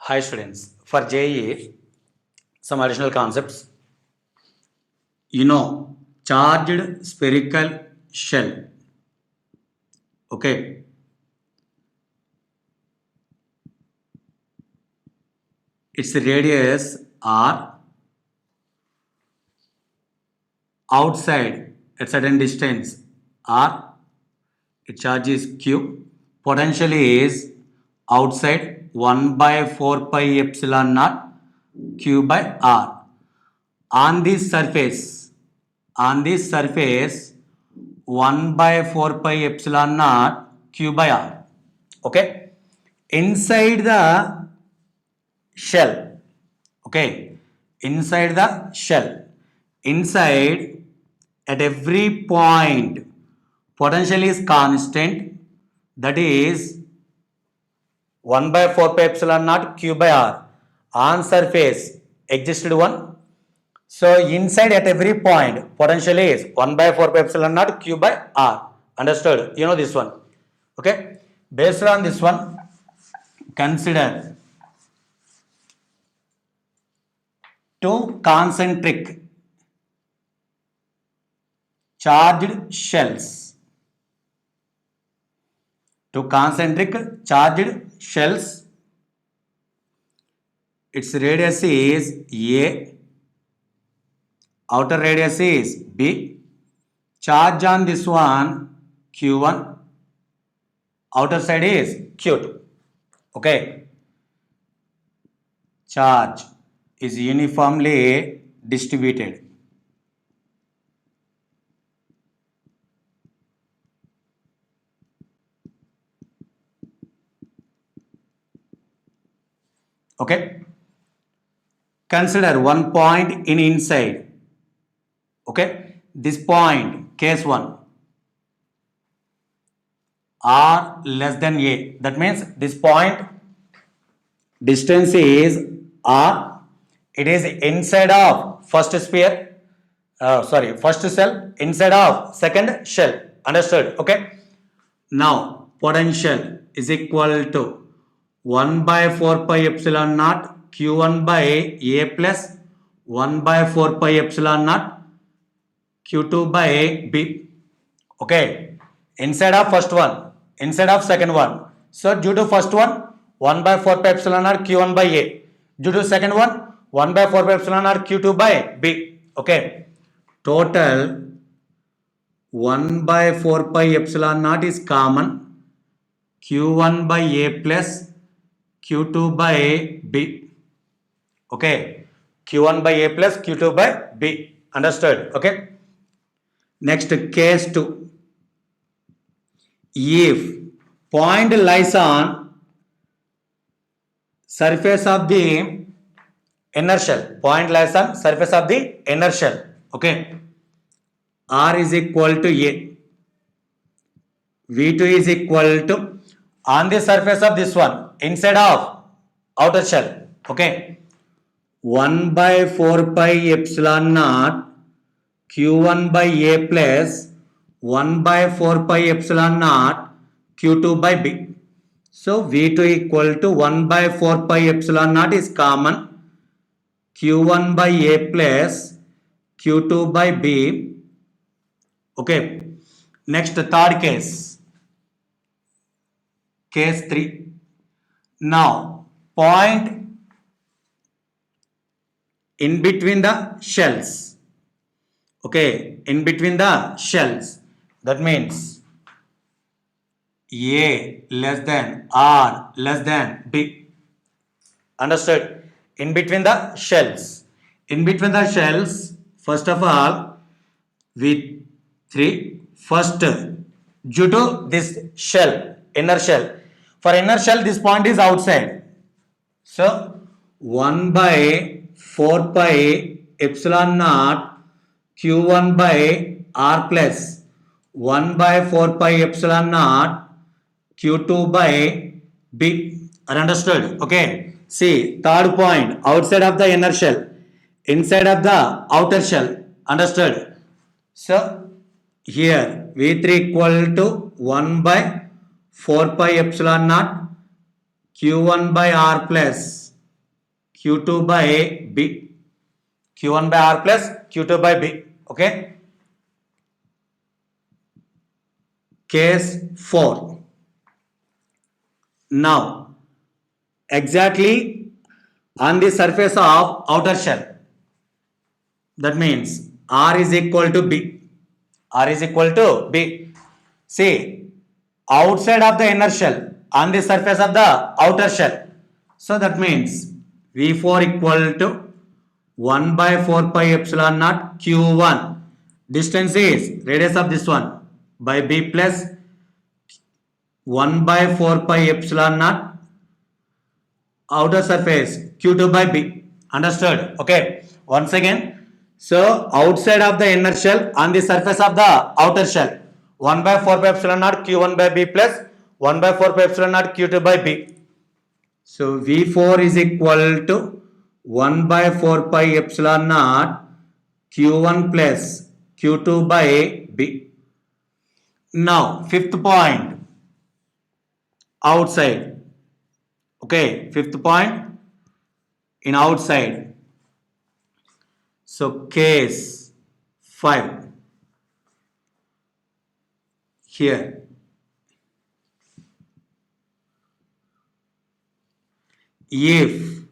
Hi students, for JEE, some additional concepts. Charged spherical shell. Okay. Its radius R, outside at certain distance R, its charge is Q. Potential is outside 1 by 4 pi epsilon naught Q by R. On this surface, 1 by 4 pi epsilon naught Q by R. Okay. Inside the shell. Okay. Inside the shell. Inside at every point potential is constant, that is 1 by 4 pi epsilon naught Q by R. On surface existed one. So inside at every point potential is 1 by 4 pi epsilon naught Q by R. Understood? You know this one. Okay. Based on this one, consider two concentric charged shells. Two concentric charged shells. Its radius is A. Outer radius is B. Charge on this one Q1. Outer side is Q2. Okay. Charge is uniformly distributed. Okay. Consider one point in inside. Okay. This point, case 1, R less than A. That means this point distance is R. It is inside of first sphere. First cell, inside of second shell. Understood? Okay. Now potential is equal to 1 by 4 pi epsilon naught Q1 by A plus 1 by 4 pi epsilon naught Q2 by B. Okay. Inside of first one, inside of second one. So due to first one, 1 by 4 pi epsilon naught Q1 by A. Due to second one, 1 by 4 pi epsilon naught Q2 by B. Okay. Total 1 by 4 pi epsilon naught is common. Q1 by A plus Q2 by B. Okay. Q1 by A plus Q2 by B. Understood? Okay. Next, case 2. If point lies on surface of the inner shell, point lies on surface of the inner shell. Okay. R is equal to A. V2 is equal to on the surface of this one, inside of outer shell. Okay. 1 by 4 pi epsilon naught Q1 by A plus 1 by 4 pi epsilon naught Q2 by B. So V2 equal to 1 by 4 pi epsilon naught is common. Q1 by A plus Q2 by B. Okay. Next, third case. Case 3. Now, point in between the shells. Okay. In between the shells. That means A less than R less than B. Understood? In between the shells. In between the shells, first of all, V3 first, due to this shell, inner shell. For inner shell, this point is outside. So 1 by 4 pi epsilon naught Q1 by R plus 1 by 4 pi epsilon naught Q2 by B. Are understood? Okay. See, third point, outside of the inner shell, inside of the outer shell. Understood? So, here V3 equal to 1 by 4 pi epsilon naught Q1 by R plus q2 by b, q1 by r plus q2 by b. Okay, case 4. Now exactly on the surface of outer shell, that means r is equal to b, r is equal to b. See, outside of the inner shell on the surface of the outer shell, so that means v4 equal to 1 by 4 pi epsilon naught q1, distance is radius of this one, by b plus 1 by 4 pi epsilon naught outer surface q2 by b. Understood? Okay, once again, so outside of the inner shell on the surface of the outer shell, 1 by 4 pi epsilon naught q1 by b plus 1 by 4 pi epsilon naught q2 by b. So v4 is equal to 1 by 4 pi epsilon naught q1 plus q2 by b. Now fifth point, outside. Okay, fifth point in outside. So case 5 here. If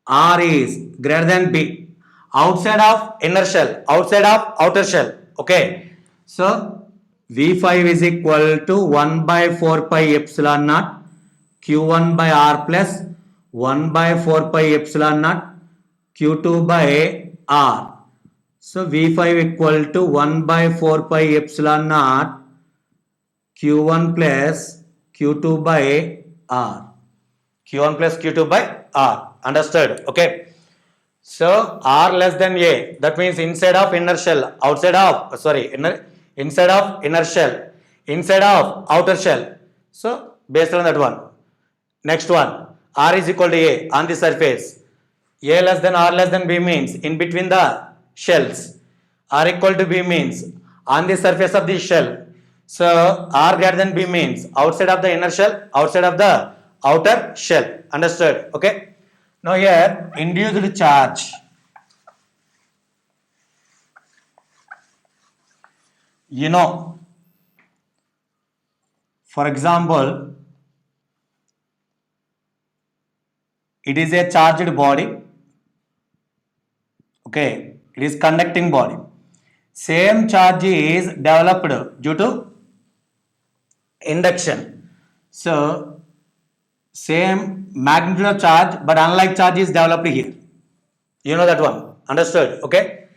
r is greater than b, outside of inner shell, outside of outer shell. Okay, so v5 is equal to 1 by 4 pi epsilon naught q1 by r plus 1 by 4 pi epsilon naught q2 by r. So v5 equal to 1 by 4 pi epsilon naught q1 plus q2 by r, q1 plus q2 by r. Understood? Okay, so r less than a, that means inside of inner shell, outside of inside of inner shell, inside of outer shell. So based on that one, next one, r is equal to a on the surface, a less than r less than b means in between the shells, r equal to b means on the surface of the shell. So r greater than b means outside of the inner shell, outside of the outer shell. Understood? Okay, now here induced charge. You know, for example, it is a charged body. Okay, it is conducting body. Same charge is developed due to induction. So same magnitude of charge, but unlike charge is developed here. You know that one. Understood? Okay,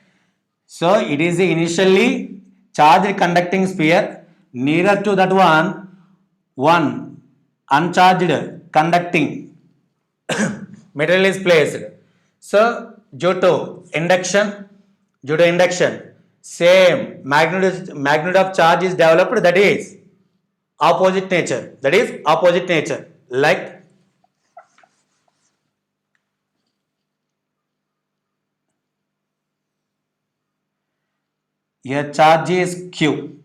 so it is initially charged conducting sphere. Nearer to that one uncharged conducting material is placed. So due to induction, same magnitude of charge is developed, that is opposite nature, like here charge is q,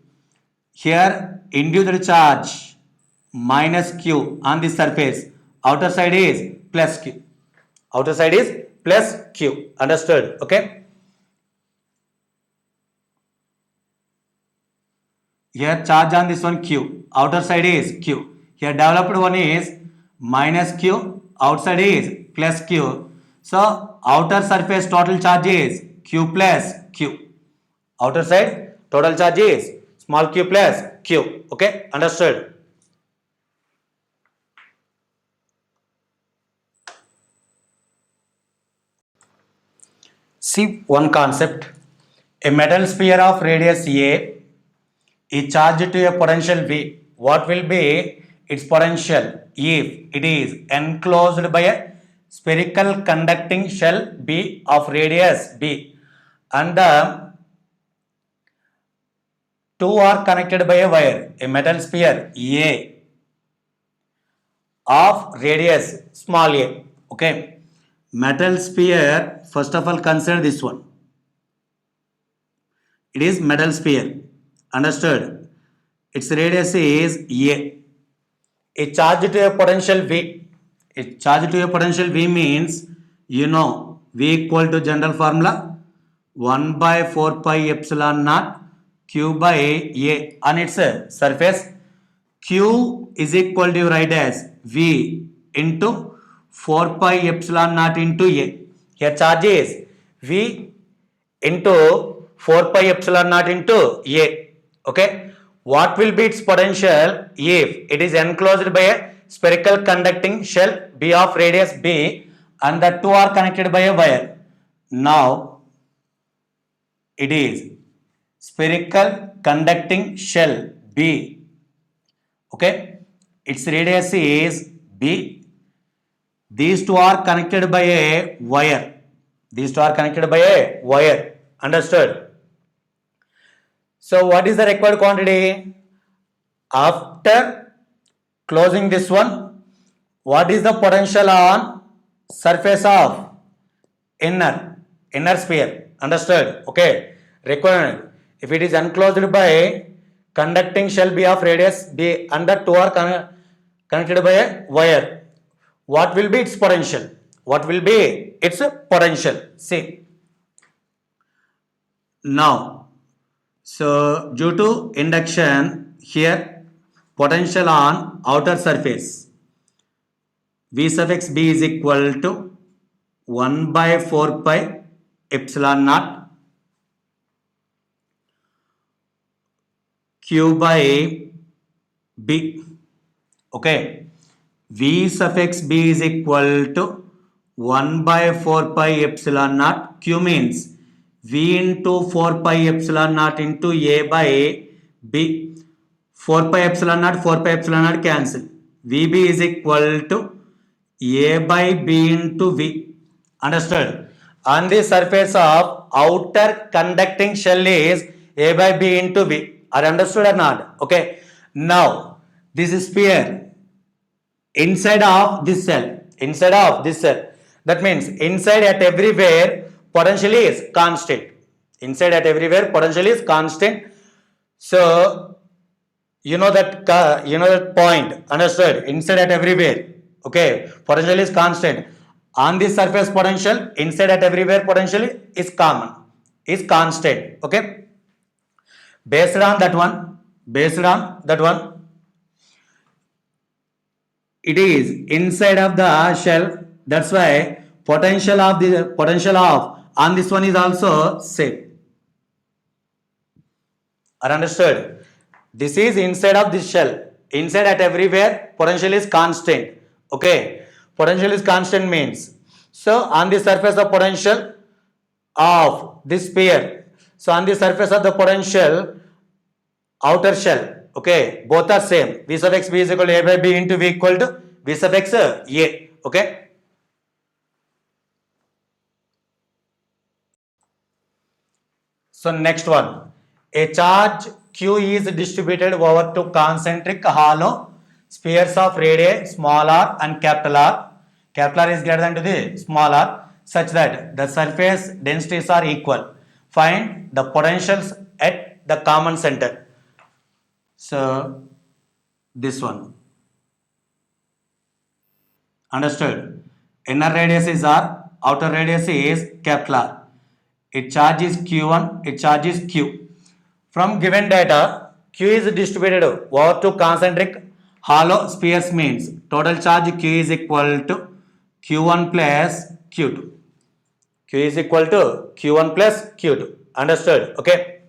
here induced charge minus q on the surface, outer side is plus q, outer side is plus q. Understood? Okay, here charge on this one q, outer side is q, here developed one is minus q, outside is plus q. So outer surface total charge is q plus q, outer side total charge is small q plus q. Okay, understood? See one concept, a metal sphere of radius a is charged to a potential v. What will be its potential if it is enclosed by a spherical conducting shell b of radius b, and the two are connected by a wire? A metal sphere a of radius small a. Okay, metal sphere, first of all consider this one, it is metal sphere. Understood? Its radius is a. A charge to a potential v, a charge to a potential v means you know V equal to general formula 1 by 4 pi epsilon naught q by a on its surface. Q is equal to write as V into 4 pi epsilon naught into a. Here charge is V into 4 pi epsilon naught into a. Okay. What will be its potential if it is enclosed by a spherical conducting shell B of radius B and the two are connected by a wire? Now it is spherical conducting shell B. Okay. Its radius is B. These two are connected by a wire. These two are connected by a wire. Understood? So what is the required quantity? After closing this one, what is the potential on surface of inner sphere? Understood? Okay. Required. If it is enclosed by conducting shell B of radius B and the two are connected by a wire, what will be its potential? What will be its potential? See. Now, so due to induction here, potential on outer surface V suffix B is equal to 1 by 4 pi epsilon naught q by B. Okay. V suffix B is equal to 1 by 4 pi epsilon naught. Q means V into 4 pi epsilon naught into A by B. 4 pi epsilon naught cancel. VB is equal to A by B into V. Understood? On the surface of outer conducting shell is A by B into V. Are understood or not? Okay. Now this sphere inside of this cell, that means inside at everywhere potential is constant. Inside at everywhere potential is constant. So you know that point. Understood? Inside at everywhere, okay, potential is constant. On this surface potential inside at everywhere potential is constant. Okay. Based on that one, it is inside of the shell. That's why potential of on this one is also same. Are understood? This is inside of this shell. Inside at everywhere potential is constant. Okay. Potential is constant means, so on the surface of potential of this sphere, so on the surface of the potential outer shell, okay, both are same. V sub x B is equal to A by B into V equal to V sub x A. Okay. So next one, a charge Q is distributed over two concentric hollow spheres of radii small r and capital R. Capital R is greater than to the small r such that the surface densities are equal. Find the potentials at the common center. So this one. Understood? Inner radius is R, outer radius is capital R. Its charge is Q1, its charge is Q. From given data, Q is distributed over two concentric hollow spheres means total charge Q is equal to Q1 plus Q2. Q is equal to Q1 plus Q2. Understood? Okay.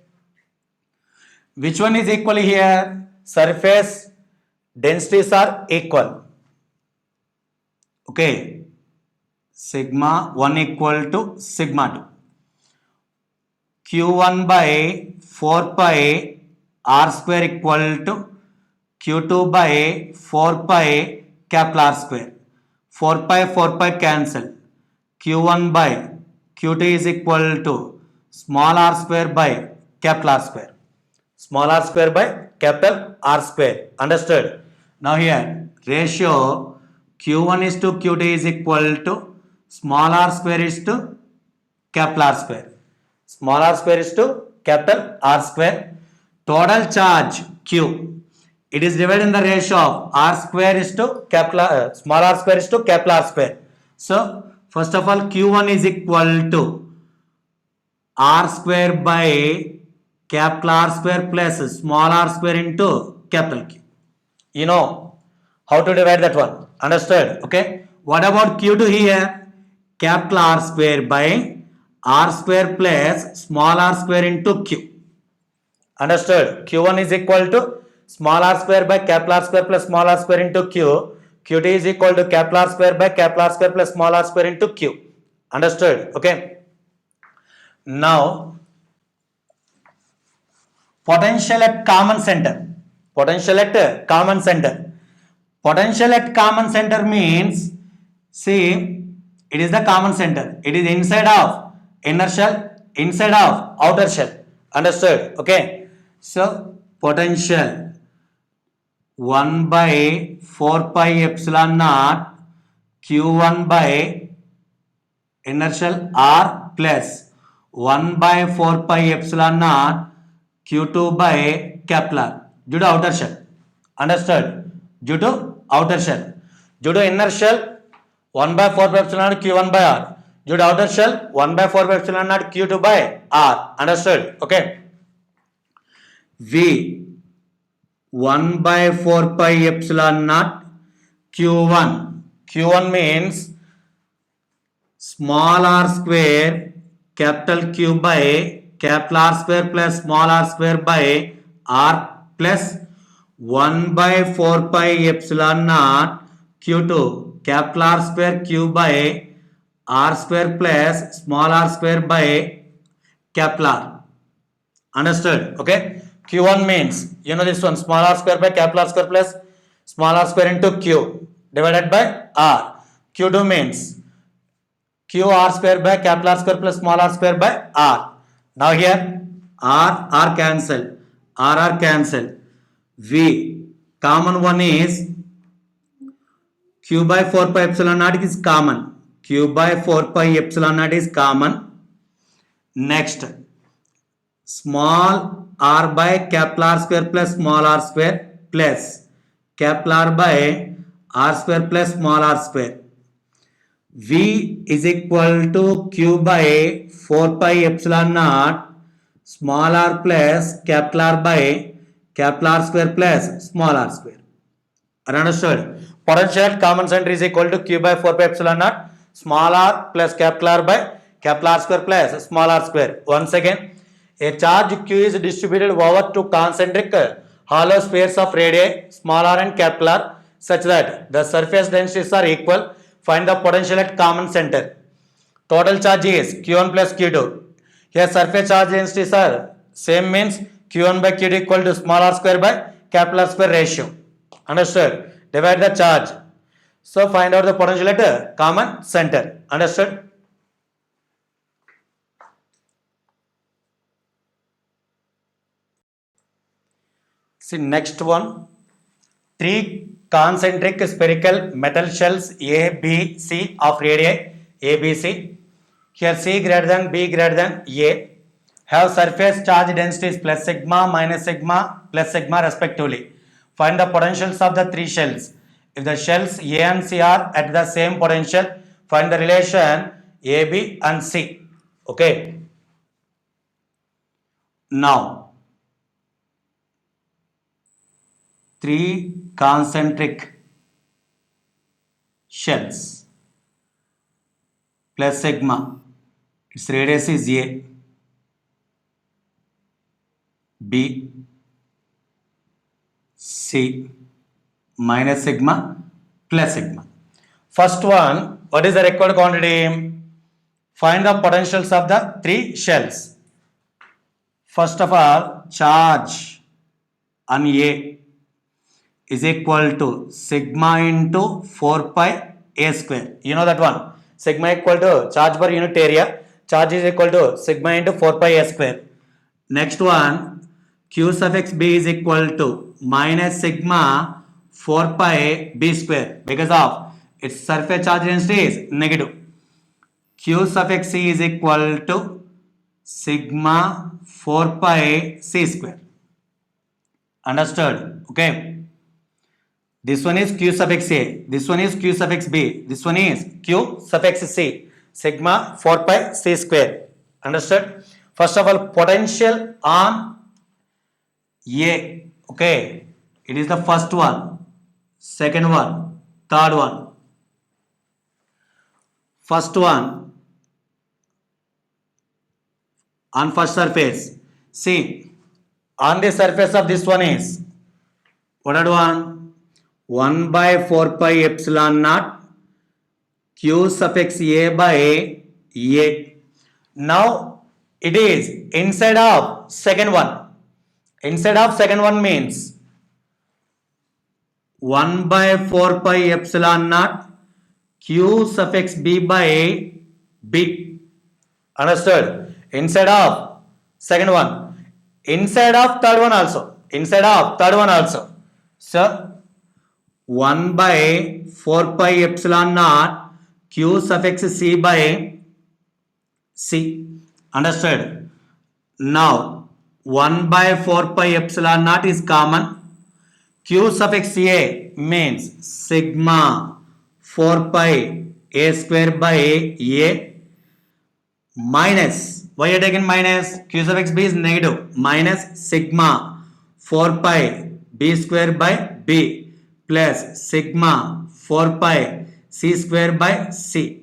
Which one is equal here? Surface densities are equal. Okay. Sigma 1 equal to sigma 2. Q1 by 4 pi r square equal to Q2 by 4 pi capital R square. 4 pi cancel. Q1 by Q2 is equal to small r square by capital R square. Small r square by capital R square. Understood? Now here ratio Q1 is to Q2 is equal to small r square is to capital R square. Small r square is to capital R square. Total charge Q, it is divided in the ratio of r square is to capital small r square is to capital R square. So First of all, q1 is equal to r square by capital R square plus small r square into capital Q. You know how to divide that one. Understood? Okay. What about q2 here? Capital R square by r square plus small r square into q. Understood? q1 is equal to small r square by capital R square plus small r square into q. q2 is equal to capital R square by capital R square plus small r square into q. Understood? Okay. Now, potential at common center. Potential at common center. Potential at common center means, see, it is the common center. It is inside of inner shell, inside of outer shell. Understood? Okay. So, potential 1 by 4 pi epsilon naught q1 by inner shell r plus 1 by 4 pi epsilon naught q2 by capital R due to outer shell. Understood? Due to outer shell. Due to inner shell 1 by 4 pi epsilon naught q1 by r. Due to outer shell 1 by 4 pi epsilon naught q2 by r. Understood? Okay. V 1 by 4 pi epsilon naught q1. q1 means small r square capital Q by capital R square plus small r square by r plus 1 by 4 pi epsilon naught q2 capital R square q by r square plus small r square by capital R. Understood? Okay. q1 means, you know this one, small r square by capital R square plus small r square into q divided by r. q2 means q r square by capital R square plus small r square by r. Now here r cancel, r cancel. V common one is q by 4 pi epsilon naught is common. Q by 4 pi epsilon naught is common. Next, small r by capital R square plus small r square plus capital R by r square plus small r square. V is equal to q by 4 pi epsilon naught small r plus capital R by capital R square plus small r square. Understood? Potential at common center is equal to q by 4 pi epsilon naught small r plus capital R by capital R square plus small r square. Once again, a charge q is distributed over two concentric hollow spheres of radii small r and capital R such that the surface densities are equal. Find the potential at common center. Total charge is q1 plus q2. Here surface charge densities are same, means q1 by q2 equal to small r square by capital R square ratio. Understood? Divide the charge. So find out the potential at common center. Understood? See next one. Three concentric spherical metal shells A, B, C of radii A, B, C. Here C greater than B greater than A have surface charge densities plus sigma minus sigma plus sigma respectively. Find the potentials of the three shells. If the shells A and C are at the same potential, find the relation A, B and C. Okay. Now, three concentric shells plus sigma, its radius is A, B, C minus sigma plus sigma. First one, what is the required quantity? Find the potentials of the three shells. First of all, charge on A is equal to sigma into 4 pi A square. You know that one. Sigma equal to charge per unit area. Charge is equal to sigma into 4 pi A square. Next one, q suffix B is equal to minus sigma 4 pi B square because of its surface charge density is negative. Q suffix C is equal to sigma 4 pi C square. Understood? Okay. This one is q suffix A, this one is q suffix B, this one is q suffix C. sigma 4 pi c square. Understood? First of all, potential on A. Okay, it is the first one, second one, third one. First one on first surface. See, on the surface of this one is what are one? 1 by 4 pi epsilon naught q suffix a by a. Now it is inside of second one. Inside of second one means 1 by 4 pi epsilon naught q suffix b by b. Understood? Inside of second one. Inside of third one also. Inside of third one also. So 1 by 4 pi epsilon naught q suffix c by c. Understood? Now 1 by 4 pi epsilon naught is common. Q suffix a means sigma 4 pi a square by a minus, why you taken minus? Q suffix b is negative, minus sigma 4 pi b square by b plus sigma 4 pi c square by c.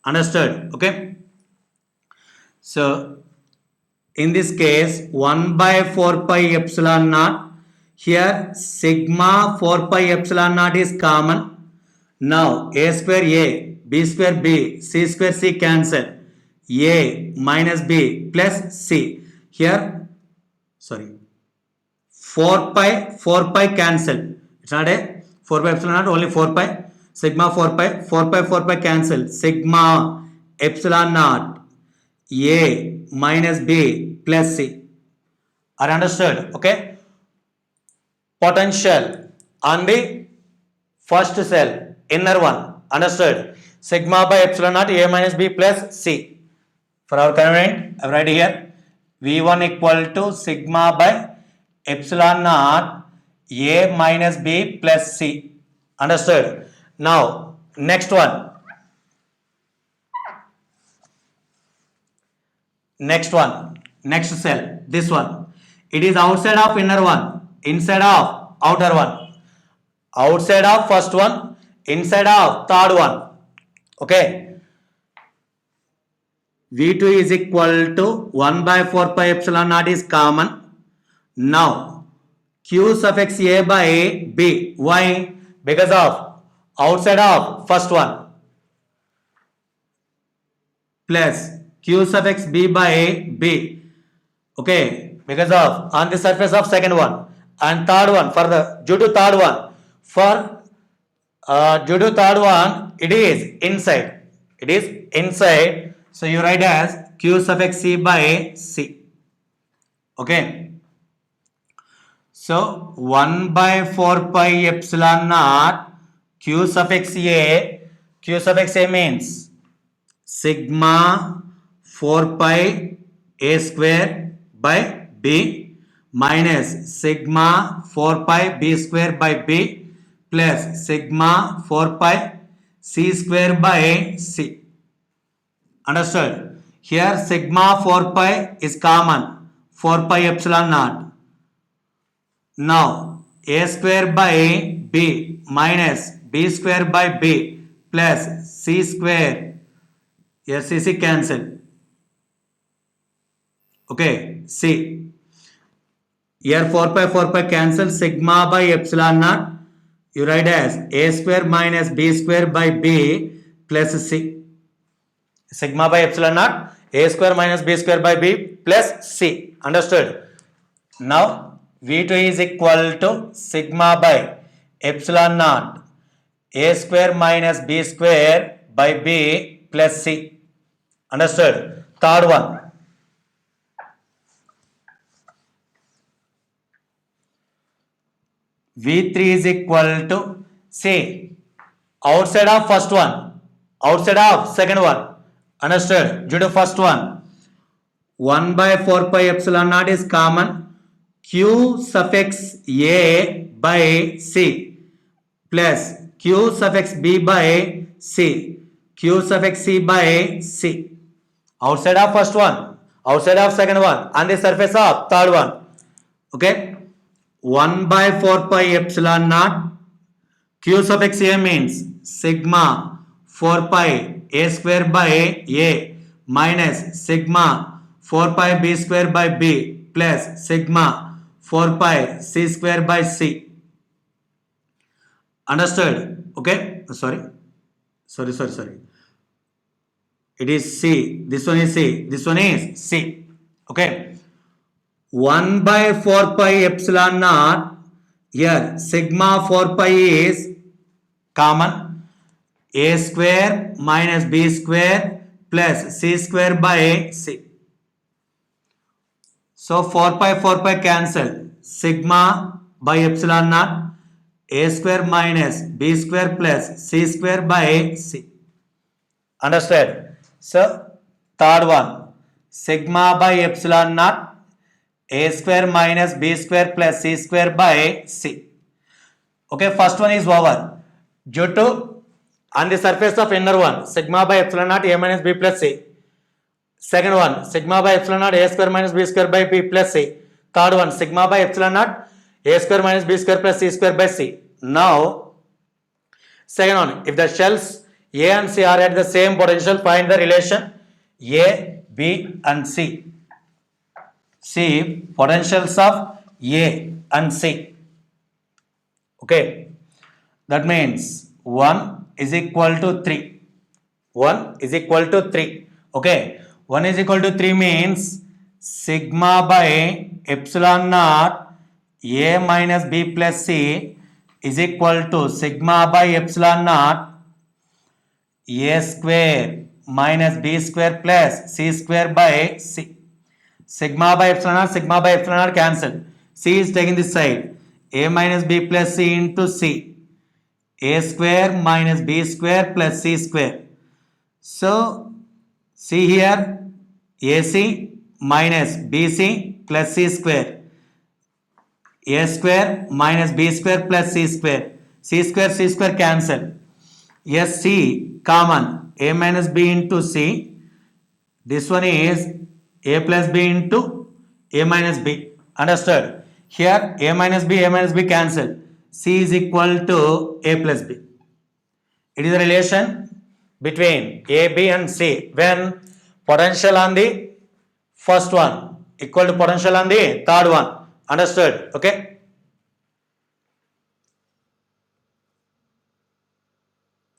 Understood? Okay. So in this case 1 by 4 pi epsilon naught, here sigma 4 pi epsilon naught is common. Now a square a, b square b, c square c cancel. A minus b plus c. Here, sorry, 4 pi cancel. It's not a 4 pi epsilon naught, only 4 pi. Sigma 4 pi cancel. Sigma epsilon naught a minus b plus c. Are understood? Okay. Potential on the first cell, inner one. Understood? Sigma by epsilon naught a minus b plus c. For our convenience, I write here V1 equal to sigma by epsilon naught a minus b plus c. Understood? Now, next one. Next one. Next cell. This one. It is outside of inner one. Inside of outer one. Outside of first one. Inside of third one. Okay. V2 is equal to 1 by 4 pi epsilon naught is common. Now, Q suffix a by b. Why? Because of outside of first one. Plus Q suffix b by b. Okay. Because of on the surface of second one. And third one, for the due to third one. For due to third one, it is inside. It is inside. So you write as q suffix c by c. Okay. So 1 by 4 pi epsilon naught q suffix a. Q suffix a means sigma 4 pi a square by b minus sigma 4 pi b square by b plus sigma 4 pi c square by c. Understood? Here sigma 4 pi is common. 4 pi epsilon naught. Now a square by b minus b square by b plus c square. Here c cancel. Okay, c. Here 4 pi cancel. Sigma by epsilon naught. You write as a square minus b square by b plus c. Sigma by epsilon naught a square minus b square by b plus c. Understood? Now V2 is equal to sigma by epsilon naught a square minus b square by b plus c. Understood? Third one. V3 is equal to, say, outside of first one, outside of second one. Understood? Due to first one, 1 by 4 pi epsilon naught is common. Q suffix a by c plus q suffix b by c Q suffix C by C. Outside of first one, outside of second one, on the surface of third one. Okay. 1 by 4 pi epsilon naught. Q suffix A means sigma 4 pi A square by A minus sigma 4 pi B square by B plus sigma 4 pi C square by C. Understood? Okay. Sorry. It is C. This one is C. This one is C. Okay. 1 by 4 pi epsilon naught. Here sigma 4 pi is common. A square minus B square plus C square by C. So 4 pi cancel. Sigma by epsilon naught. A square minus B square plus C square by C. Understood? So third one. Sigma by epsilon naught. A square minus B square plus C square by C. Okay, first one is over. Due to on the surface of inner one, sigma by epsilon naught A minus B plus C. Second one, sigma by epsilon naught A square minus B square by B plus C. Third one, sigma by epsilon naught A square minus B square plus C square by C. Now, second one, if the shells A and C are at the same potential, find the relation A, B and C. See potentials of A and C. Okay, that means 1 is equal to 3. 1 is equal to 3. Okay, 1 is equal to 3 means sigma by epsilon naught A minus B plus C is equal to sigma by epsilon naught A square minus B square plus C square by C. Sigma by epsilon naught cancel. C is taking this side. A minus B plus C into C. A square minus B square plus C square. So, see here AC minus BC plus C square. A square minus B square plus C square. C square cancel. Yes, C common. A minus B into C. This one is A plus B into A minus B. Understood? Here A minus B cancel. C is equal to A plus B. It is a relation between A, B and C when potential on the first one equal to potential on the third one. Understood? Okay.